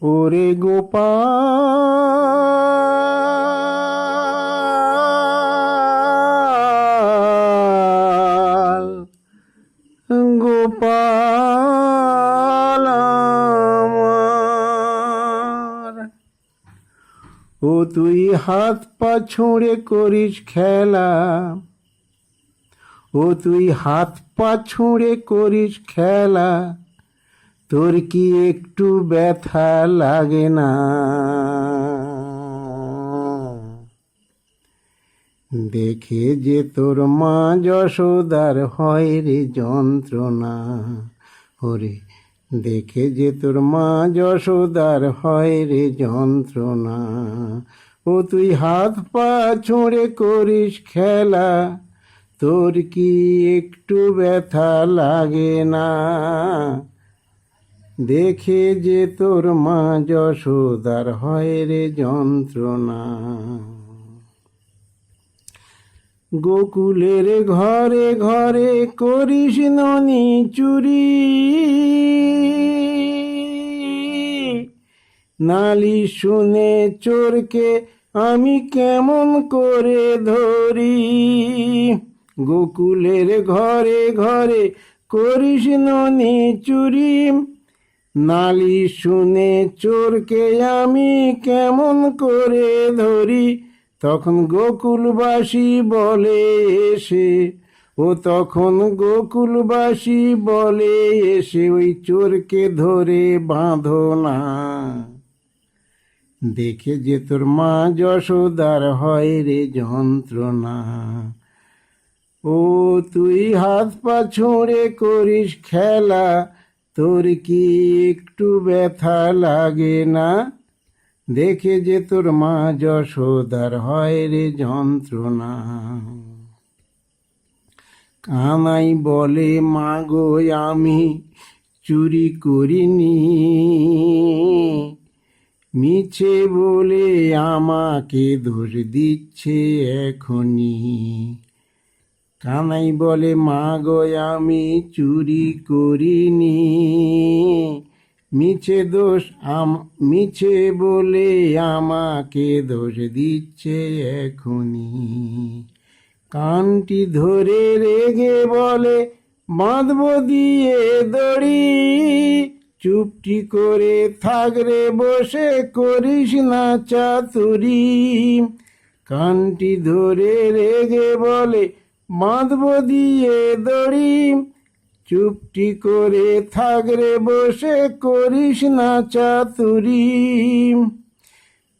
ওরে গোপাল, গোপাল আমার। ও তুই হাত পা ছুঁড়ে করিস খেলা, ও তুই হাত পা ছুঁড়ে করিস খেলা, তোর কি একটু ব্যথা লাগে না? দেখে যে তোর মা যশোদার হয় রে যন্ত্রণা, ওরে দেখে যে তোর মা যশোদার হয় রে যন্ত্রণা। ও তুই হাত পা ছুঁড়ে করিস খেলা, তোর কি একটু ব্যথা লাগে না? দেখে যে তোর মা যশোদার হয় রে যন্ত্রণা। গোকুলের ঘরে ঘরে করিস ননি চুরি, নালিশ শুনে চোরকে আমি কেমন করে ধরি। গোকুলের ঘরে ঘরে করিস ননি চুরি, নালিশ শুনে চোরকে আমি কেমন করে ধরি। তখন গোকুলবাসী বলে এসে, ও তখন গোকুলবাসী বলে এসে, ওই চোরকে ধরে বাঁধো না। দেখে যে তোর মা যশোদার হয় রে যন্ত্রণা। ও তুই হাত পা ছুঁড়ে করিস খেলা, তোর কি একটু ব্যথা লাগে না? দেখে যে তোর মা যশোদার হয় রে যন্ত্রণা। কানাই বলে মা গো আমি চুরি করিনি, মিছে বলে আমাকে দোষ দিচ্ছে এখনি। কানাই বলে মা গো আমি চুরি করিনি, মিছে বলে আমাকে দোষ দিচ্ছে এখনি। কানটি ধরে রেগে বলে বাঁধব দিয়ে দড়ি, চুপটি করে থাকরে বসে করিস না চাতুরি। কানটি ধরে রেগে বলে বাঁধব দিয়ে দড়ি, চুপটি করে থাকরে বসে করিস না চাতুরি।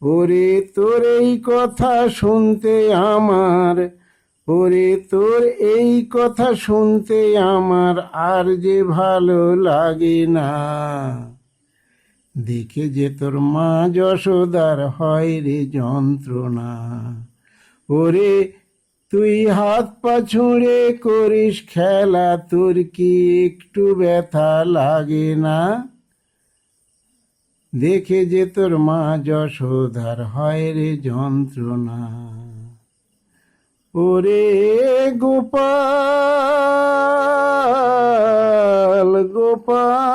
ওরে তোর এই কথা শুনতে আমার, ওরে তোর এই কথা শুনতে আমার আর যে ভালো লাগে না। দেখে যে তোর মা যশোদার হয় রে যন্ত্রণা। ওরে তুই হাত পা ছুঁড়ে করিস খেলা, তোর কি একটু ব্যথা লাগে না? দেখে যে তোর মা যশোদার হয় রে যন্ত্রণা। ওরে গোপাল, গোপাল।